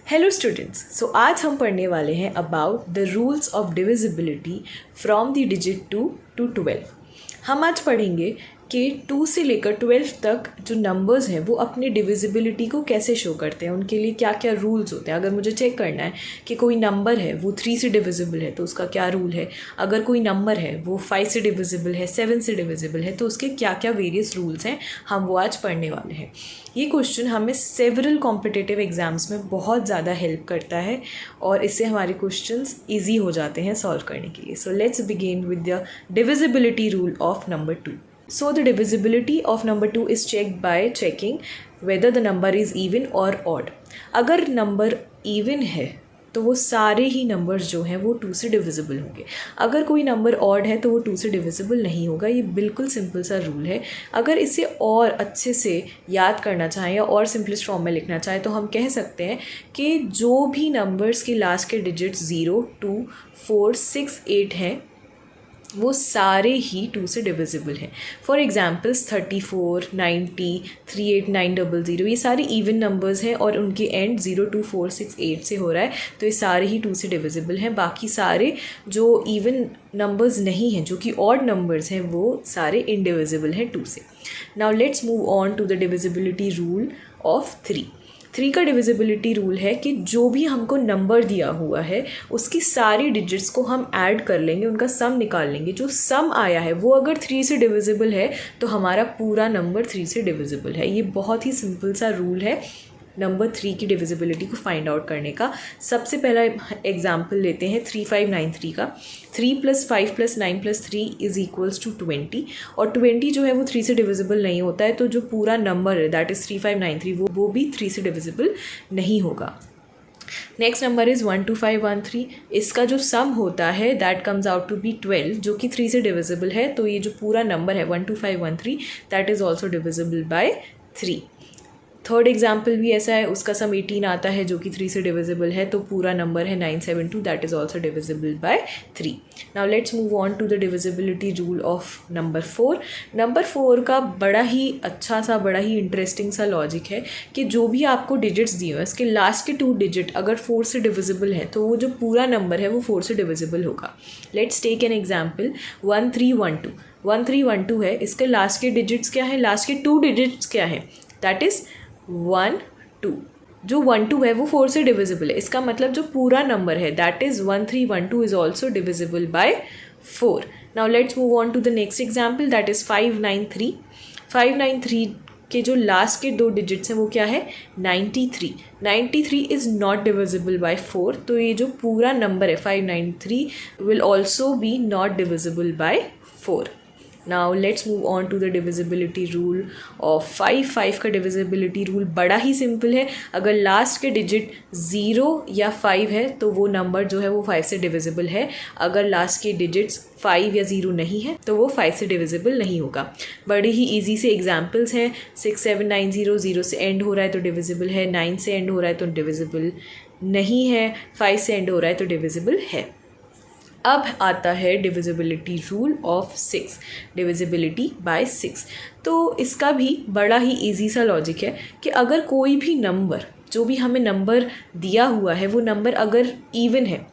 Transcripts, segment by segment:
Hello students, सो आज हम पढ़ने वाले हैं about the rules of divisibility from the digit 2 to 12। हम आज पढ़ेंगे कि 2 से लेकर 12 तक जो नंबर्स हैं वो अपने डिविजिबिलिटी को कैसे शो करते हैं, उनके लिए क्या क्या रूल्स होते हैं। अगर मुझे चेक करना है कि कोई नंबर है वो 3 से डिविजिबल है तो उसका क्या रूल है, अगर कोई नंबर है वो 5 से डिविजिबल है, 7 से डिविजिबल है तो उसके क्या क्या वेरियस रूल्स हैं, हम वो आज पढ़ने वाले हैं। ये क्वेश्चन हमें सेवरल कॉम्पिटिटिव एग्जाम्स में बहुत ज़्यादा हेल्प करता है और इससे हमारे क्वेश्चंस इजी हो जाते हैं सॉल्व करने के लिए। So let's begin with the divisibility rule of number 2। So the divisibility of number 2 is checked by checking whether the number is even or odd। अगर नंबर even है तो वो सारे ही नंबर्स जो हैं वो 2 से डिविजिबल होंगे। अगर कोई नंबर ऑड है तो वो 2 से डिविजिबल नहीं होगा। ये बिल्कुल सिंपल सा रूल है। अगर इसे और अच्छे से याद करना चाहें या और सिंपलेस्ट फॉर्म में लिखना चाहें तो हम कह सकते हैं कि जो भी नंबर्स के लास्ट के डिजिट्स 0, 2, 4, 6, 8 हैं वो सारे ही 2 से डिविजिबल हैं। फॉर एग्जाम्पल्स 34, 90, 38900, ये सारे इवन नंबर्स हैं और उनके एंड 0, 2, 4, 6, 8 से हो रहा है तो ये सारे ही 2 से डिविजिबल हैं। बाकी सारे जो इवन नंबर्स नहीं हैं, जो कि ऑड नंबर्स हैं, वो सारे इनडिविजिबल हैं 2 से। Now let's move on to the divisibility rule of 3 का डिविजिबिलिटी रूल है कि जो भी हमको नंबर दिया हुआ है उसकी सारी डिजिट्स को हम ऐड कर लेंगे, उनका सम निकाल लेंगे। जो सम आया है वो अगर 3 से डिविजिबल है तो हमारा पूरा नंबर 3 से डिविजिबल है। ये बहुत ही सिंपल सा रूल है नंबर 3 की डिविजिबिलिटी को फाइंड आउट करने का। सबसे पहला एग्जाम्पल लेते हैं 3593 का। 3 + 5 + 9 + 3 = 20 और 20 जो है वो 3 से डिविजिबल नहीं होता है, तो जो पूरा नंबर है दैट इज़ 3593 वो भी 3 से डिविजिबल नहीं होगा। Next number is 12513। इसका जो सम होता है that comes out to be 12, जो कि 3 से डिविजिबल है। तो ये जो पूरा नंबर है 12513 that is also divisible by 3। Third example भी ऐसा है, उसका सम 18 आता है जो कि 3 से डिविजिबल है, तो पूरा नंबर है 972 that is also divisible by 3। Now let's move on to the divisibility rule of number 4। Number 4 का बड़ा ही अच्छा सा, बड़ा ही इंटरेस्टिंग सा लॉजिक है कि जो भी आपको डिजिट्स दिए हैं इसके लास्ट के 2 डिजिट अगर 4 से डिविजिबल है तो वो जो पूरा नंबर है वो 4 से डिविजिबल होगा। Let's take an example 1312। 1312 है, इसके लास्ट के डिजिट्स क्या है, लास्ट के 2 डिजिट्स क्या है, दैट इज़ 1, 2। जो 1, 2 है वो 4 से डिविजिबल है। इसका मतलब जो पूरा नंबर है that is 1312 is also divisible by 4। Now let's move on to the next example that is 593। 593 के जो लास्ट के 2 डिजिट्स हैं वो क्या है, 93। 93 इज़ नॉट डिविजिबल बाय 4, तो ये जो पूरा नंबर है 593 will also be not divisible by 4। Now let's move on to the divisibility rule of 5। 5 का डिविजिबिलिटी रूल बड़ा ही सिंपल है। अगर लास्ट के डिजिट 0 या 5 है तो वो नंबर जो है वो 5 से डिविजिबल है। अगर लास्ट के डिजिट्स 5 या 0 नहीं है तो वो 5 से डिविजिबल नहीं होगा। बड़े ही इजी से एग्जाम्पल्स हैं। 6790 0 से एंड हो रहा है तो डिविजिबल है, 9 से एंड हो रहा है तो डिविजिबल नहीं है, 5 से एंड हो रहा है तो डिविजिबल है। अब आता है divisibility rule of 6, divisibility bye 6। तो इसका भी बड़ा ही इजी सा लॉजिक है कि अगर कोई भी नंबर, जो भी हमें नंबर दिया हुआ है वो नंबर अगर इवन है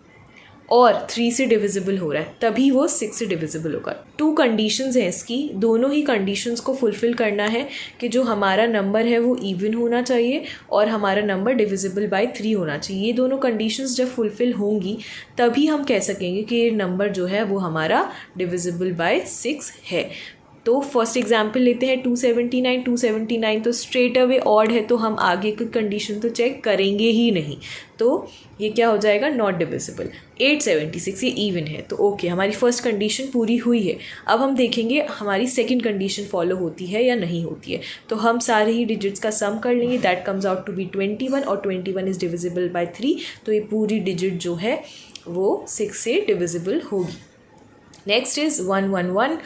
और 3 से डिविजिबल हो रहा है तभी वो 6 से डिविजिबल होगा। 2 कंडीशंस हैं इसकी, दोनों ही कंडीशंस को फुलफ़िल करना है कि जो हमारा नंबर है वो इवन होना चाहिए और हमारा नंबर डिविजिबल बाय 3 होना चाहिए। ये दोनों कंडीशंस जब फुलफ़िल होंगी तभी हम कह सकेंगे कि ये नंबर जो है वो हमारा डिविजिबल बाय 6 है। तो फर्स्ट एग्जाम्पल लेते हैं 279। 279 तो स्ट्रेट अवे ऑड है तो हम आगे की कंडीशन तो चेक करेंगे ही नहीं, तो ये क्या हो जाएगा, नॉट डिविजिबल। 876 ये इवन है तो ओके, हमारी फर्स्ट कंडीशन पूरी हुई है। अब हम देखेंगे हमारी सेकंड कंडीशन फॉलो होती है या नहीं होती है। तो हम सारे ही डिजिट्स का सम कर लेंगे, that comes out to be 21 और 21 इज़ डिविजिबल बाय 3, तो ये पूरी डिजिट जो है वो 6 से डिविजिबल होगी। नेक्स्ट इज़ 1111,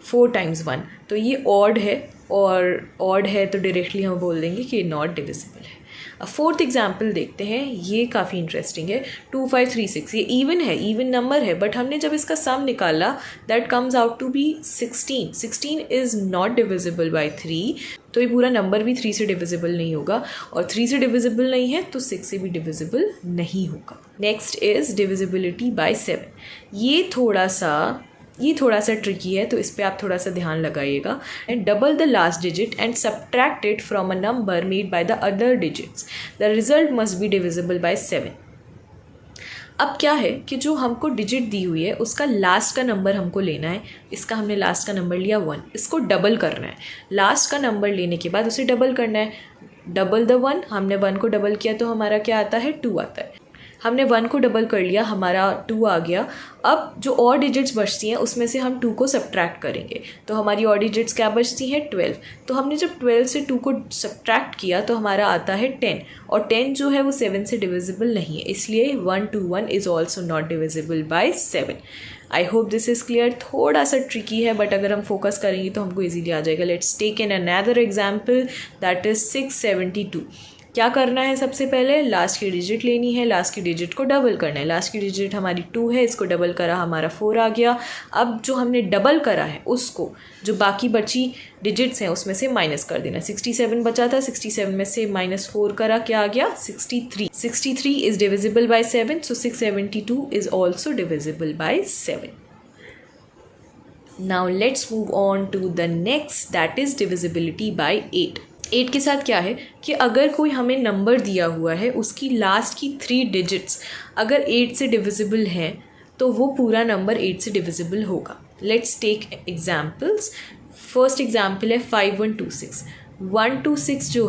4 × 1, तो ये ऑड है और ऑड है तो डायरेक्टली हम बोल देंगे कि नॉट डिविजिबल है। अब फोर्थ एग्जाम्पल देखते हैं, ये काफ़ी इंटरेस्टिंग है। 2536 ये इवन है, इवन नंबर है, बट हमने जब इसका सम निकाला that comes out to be 16। 16 is not divisible by 3, तो ये पूरा नंबर भी 3 से डिविजिबल नहीं होगा, और 3 से डिविजिबल नहीं है तो 6 से भी डिविजिबल नहीं होगा। Next is divisibility bye 7। ये थोड़ा सा ट्रिकी है, तो इस पर आप थोड़ा सा ध्यान लगाइएगा। And double the last digit and subtract it from a number made by the other digits, the result must be divisible by 7। अब क्या है कि जो हमको डिजिट दी हुई है उसका लास्ट का नंबर हमको लेना है। इसका हमने लास्ट का नंबर लिया 1, इसको डबल करना है। लास्ट का नंबर लेने के बाद उसे डबल करना है। डबल द 1, हमने 1 को डबल किया तो हमारा क्या आता है, 2 आता है। हमने 1 को डबल कर लिया, हमारा 2 आ गया। अब जो और डिजिट्स बचती हैं उसमें से हम 2 को सब्ट्रैक्ट करेंगे, तो हमारी और डिजिट्स क्या बचती हैं, 12। तो हमने जब 12 से 2 को सब्ट्रैक्ट किया तो हमारा आता है 10, और 10 जो है वो 7 से डिविजिबल नहीं है, इसलिए 121 is also not divisible by 7। I hope this is clear. थोड़ा सा ट्रिकी है, बट अगर हम फोकस करेंगे तो हमको ईजीली आ जाएगा। Let's take an another example, that is 672। क्या करना है, सबसे पहले लास्ट की डिजिट लेनी है, लास्ट की डिजिट को डबल करना है। लास्ट की डिजिट हमारी 2 है, इसको डबल करा हमारा 4 आ गया। अब जो हमने डबल करा है उसको जो बाकी बची डिजिट्स हैं उसमें से माइनस कर देना। 67 बचा था, 67 में से -4 करा, क्या आ गया, 63। 63 is divisible by 7, so 672 is also divisible by 7। Now let's move on to the next, that is divisibility by 8। 8 के साथ क्या है कि अगर कोई हमें नंबर दिया हुआ है उसकी लास्ट की 3 डिजिट्स अगर 8 से डिविजिबल हैं तो वो पूरा नंबर 8 से डिविजिबल होगा। Let's take examples. First example है 5126। 126 जो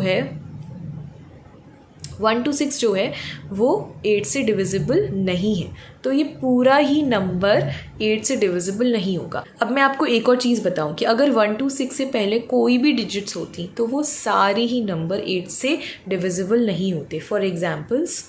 है वो 8 से डिविजिबल नहीं है, तो ये पूरा ही नंबर 8 से डिविजिबल नहीं होगा। अब मैं आपको एक और चीज़ बताऊं कि अगर 126 से पहले कोई भी डिजिट्स होती तो वो सारे ही नंबर 8 से डिविजिबल नहीं होते। फॉर एग्जाम्पल्स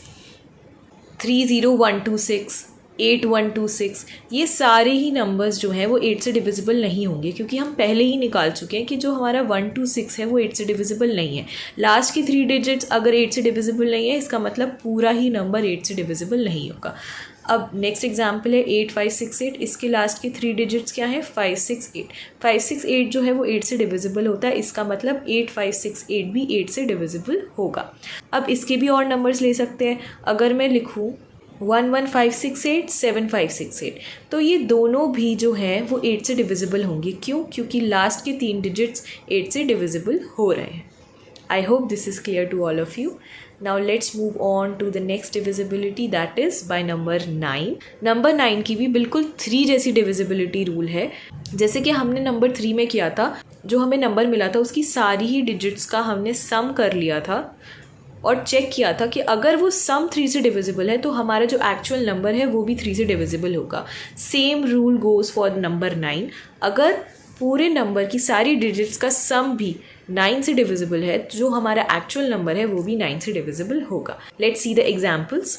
30126, 8126, ये सारे ही नंबर्स जो हैं वो 8 से डिविजिबल नहीं होंगे, क्योंकि हम पहले ही निकाल चुके हैं कि जो हमारा 126 है वो 8 से डिविजिबल नहीं है। लास्ट की 3 डिजिट्स अगर 8 से डिविजिबल नहीं है, इसका मतलब पूरा ही नंबर 8 से डिविजिबल नहीं होगा। अब नेक्स्ट एग्जाम्पल है 8568। इसके लास्ट की 3 डिजिट्स क्या है, 568। 568 जो है वो 8 से डिविजिबल होता है, इसका मतलब 8568 भी 8 से डिविजिबल होगा। अब इसके भी और नंबर्स ले सकते हैं। अगर मैं लिखूँ 11568, 7568, तो ये दोनों भी जो हैं वो 8 से डिविजिबल होंगे। क्यों? क्योंकि लास्ट के 3 डिजिट्स 8 से डिविजिबल हो रहे हैं। I hope this is clear to all of you. Now let's move on to the next divisibility, that is by number 9। Number 9 की भी बिल्कुल 3 जैसी डिविजिबिलिटी रूल है। जैसे कि हमने नंबर 3 में किया था, जो हमें नंबर मिला था उसकी सारी ही डिजिट्स का हमने सम कर लिया था और चेक किया था कि अगर वो सम 3 से डिविजिबल है तो हमारा जो एक्चुअल नंबर है वो भी 3 से डिविजिबल होगा। Same rule goes for number 9। अगर पूरे नंबर की सारी डिजिट्स का सम भी 9 से डिविजिबल है तो जो हमारा एक्चुअल नंबर है वो भी 9 से डिविजिबल होगा। Let's see the examples.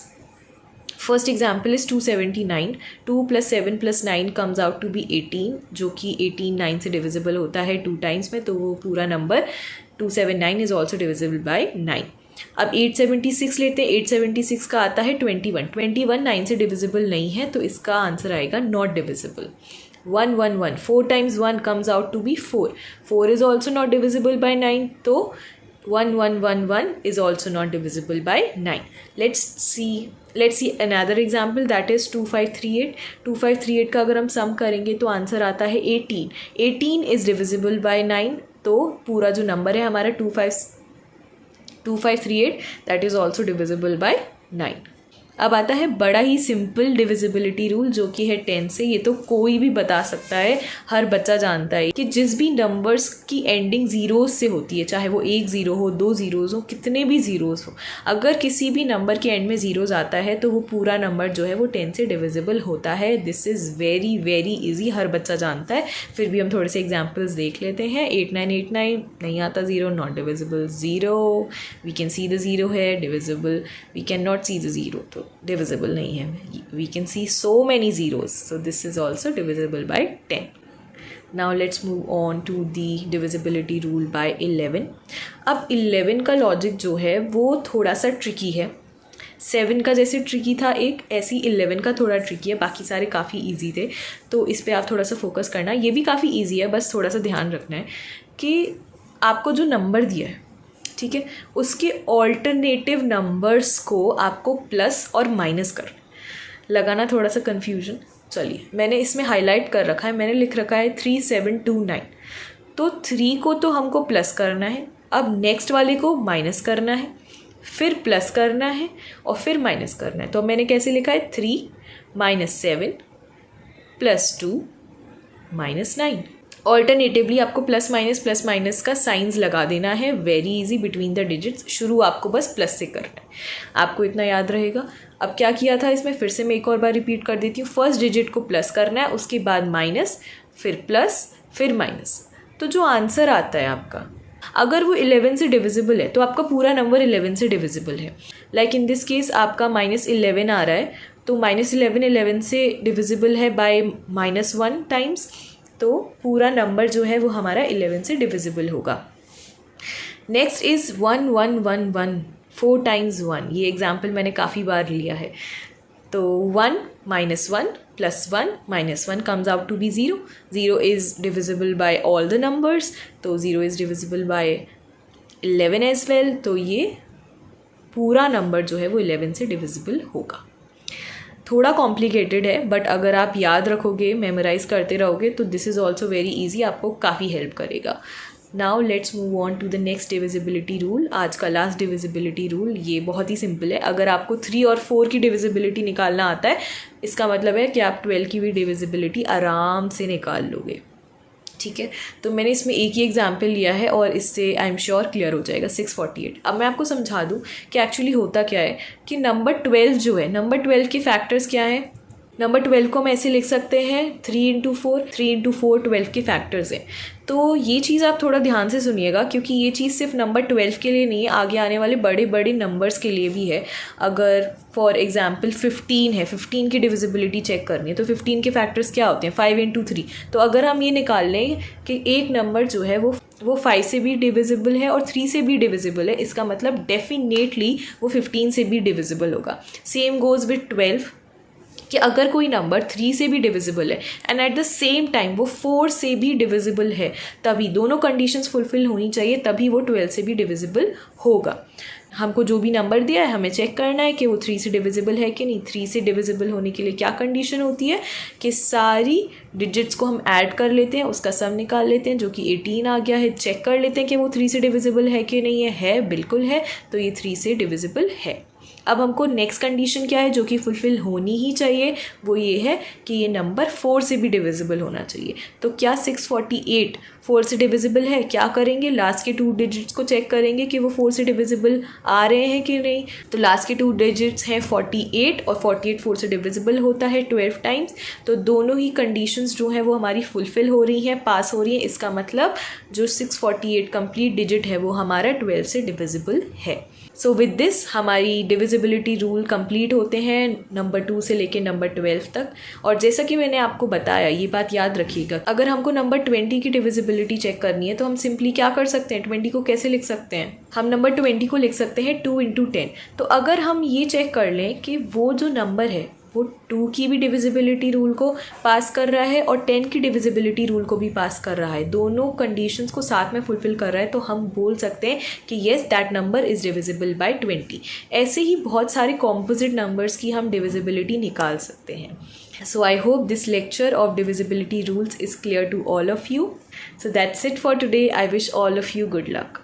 First example is 279। 2 + 7 + 9 comes out to be 18, जो कि 18 9 से डिविजिबल होता है 2 टाइम्स में, तो वो पूरा number 279 is also divisible bye 9। अब 876 लेते हैं। 876 का आता है 21। 21 9 से डिविजिबल नहीं है, तो इसका आंसर आएगा not divisible. 111 4 times 1 comes out to be 4. 4 is also not divisible by 9, तो 1111 is also not divisible by 9. Let's see another example, that is 2538. 2538 का अगर हम सम करेंगे तो आंसर आता है 18. 18 is divisible by 9, तो पूरा जो नंबर है हमारा 2538 that is also divisible by 9. अब आता है बड़ा ही सिंपल डिविजिबिलिटी रूल, जो कि है 10 से। ये तो कोई भी बता सकता है, हर बच्चा जानता है कि जिस भी नंबर्स की एंडिंग ज़ीरोज़ से होती है, चाहे वो 1 0 हो, 2 ज़ीरोज़ हो, कितने भी ज़ीरोज़ हो, अगर किसी भी नंबर के एंड में ज़ीरोज़ आता है तो वो पूरा नंबर जो है वो 10 से डिविजिबल होता है। This is very very easy, हर बच्चा जानता है। फिर भी हम थोड़े से एग्जाम्पल्स देख लेते हैं। 8989 नहीं आता zero, not divisible. 0 we can see the zero है, divisible. We can not see the zero, तो डिविजिबल नहीं है। We can see so many zeros, so this is also divisible by 10। Now let's move on to the divisibility rule by 11। अब 11 का logic जो है वो थोड़ा सा ट्रिकी है। 7 का जैसे ट्रिकी था एक, ऐसी 11 का थोड़ा ट्रिकी है। बाकी सारे काफ़ी इजी थे, तो इस पे आप थोड़ा सा फोकस करना। ये भी काफ़ी इजी है, बस थोड़ा सा ध्यान रखना है कि आपको जो नंबर दिया है, ठीक है, उसके ऑल्टरनेटिव नंबर्स को आपको प्लस और माइनस कर लगाना। थोड़ा सा कन्फ्यूजन, चलिए मैंने इसमें हाईलाइट कर रखा है, मैंने लिख रखा है 3 7 2 9। तो 3 को तो हमको प्लस करना है, अब नेक्स्ट वाले को माइनस करना है, फिर प्लस करना है और फिर माइनस करना है। तो मैंने कैसे लिखा है 3 - 7 + 2 - 9। ऑल्टरनेटिवली आपको प्लस माइनस का साइंस लगा देना है। Very easy, between the digits. शुरू आपको बस प्लस से करना है, आपको इतना याद रहेगा। अब क्या किया था इसमें, फिर से मैं एक और बार रिपीट कर देती हूँ। फर्स्ट डिजिट को प्लस करना है, उसके बाद माइनस, फिर प्लस, फिर माइनस। तो जो आंसर आता है आपका, अगर वो 11 से डिविजिबल है तो आपका पूरा नंबर 11 से डिविजिबल है। लाइक इन दिस केस आपका -11 आ रहा है, तो -11 11 से डिविजिबल है बाय -1 टाइम्स, तो पूरा नंबर जो है वो हमारा 11 से डिविजिबल होगा। Next is 1 1 1 1, 4 times 1। ये एग्जाम्पल मैंने काफ़ी बार लिया है। तो 1 - 1 + 1 - 1 comes out to be 0. 0 is divisible by all the numbers, तो 0 is divisible by 11 as well. तो ये पूरा नंबर जो है वो 11 से डिविजिबल होगा। थोड़ा कॉम्प्लिकेटेड है, बट अगर आप याद रखोगे, मेमोराइज करते रहोगे, तो this is also very easy, आपको काफ़ी हेल्प करेगा। Now let's move on to the next divisibility rule. आज का लास्ट डिविजिबिलिटी रूल, ये बहुत ही सिंपल है। अगर आपको 3 और 4 की डिविजिबिलिटी निकालना आता है, इसका मतलब है कि आप 12 की भी डिविजिबिलिटी आराम से निकाल लोगे, ठीक है। तो मैंने इसमें एक ही एग्जाम्पल लिया है और इससे आई एम श्योर क्लियर हो जाएगा। 648। अब मैं आपको समझा दूँ कि एक्चुअली होता क्या है कि नंबर 12 जो है, नंबर 12 के फैक्टर्स क्या हैं। नंबर 12 को हम ऐसे लिख सकते हैं 3 × 4, 3 × 4 12 के फैक्टर्स हैं। तो ये चीज़ आप थोड़ा ध्यान से सुनिएगा, क्योंकि ये चीज़ सिर्फ नंबर 12 के लिए नहीं है, आगे आने वाले बड़े बड़े नंबर्स के लिए भी है। अगर फॉर एग्जांपल 15 है, 15 की डिविजिबिलिटी चेक करनी है, तो 15 के फैक्टर्स क्या होते हैं, 5 × 3। तो अगर हम ये निकाल लें कि एक नंबर जो है वो 5 से भी डिविजिबल है और 3 से भी डिविजिबल है, इसका मतलब डेफिनेटली वो 15 से भी डिविजिबल होगा। सेम गोज़ विथ 12 कि अगर कोई नंबर 3 से भी डिविजिबल है and at the same time वो 4 से भी डिविजिबल है, तभी दोनों कंडीशंस फुलफिल होनी चाहिए, तभी वो 12 से भी डिविजिबल होगा। हमको जो भी नंबर दिया है हमें चेक करना है कि वो 3 से डिविजिबल है कि नहीं। 3 से डिविजिबल होने के लिए क्या कंडीशन होती है कि सारी डिजिट्स को हम ऐड कर लेते हैं, उसका सम निकाल लेते हैं, जो कि 18 आ गया है। चेक कर लेते हैं कि वो 3 से डिविजिबल है कि नहीं है बिल्कुल है, तो ये 3 से डिविजिबल है। अब हमको नेक्स्ट कंडीशन क्या है जो कि फुलफिल होनी ही चाहिए, वो ये है कि ये नंबर 4 से भी डिविजिबल होना चाहिए। तो क्या 648 4 से डिविजिबल है? क्या करेंगे, लास्ट के 2 डिजिट्स को चेक करेंगे कि वो 4 से डिविजिबल आ रहे हैं कि नहीं। तो लास्ट के 2 डिजिट्स हैं 48 और 48 4 से डिविजिबल होता है 12 टाइम्स। तो दोनों ही कंडीशंस जो हैं वो हमारी फुलफिल हो रही हैं, पास हो रही हैं। इसका मतलब जो 648 कंप्लीट डिजिट है वो हमारा 12 से डिविजिबल है। सो विद दिस हमारी डिविजिबिलिटी रूल कंप्लीट होते हैं नंबर 2 से लेके नंबर 12 तक। और जैसा कि मैंने आपको बताया, ये बात याद रखिएगा, अगर हमको नंबर 20 की डिविजिबिलिटी चेक करनी है तो हम सिंपली क्या कर सकते हैं, 20 को कैसे लिख सकते हैं, हम नंबर 20 को लिख सकते हैं 2 × 10। तो अगर हम ये चेक कर लें कि वो जो नंबर है वो 2 की भी डिविजिबिलिटी रूल को पास कर रहा है और 10 की डिविजिबिलिटी रूल को भी पास कर रहा है, दोनों कंडीशंस को साथ में फुलफिल कर रहा है, तो हम बोल सकते हैं कि yes that number is divisible bye 20। ऐसे ही बहुत सारे कॉम्पोजिट नंबर्स की हम डिविजिबिलिटी निकाल सकते हैं। So I hope this lecture of divisibility rules is clear to all of you. So that's it for today. I wish all of you good luck.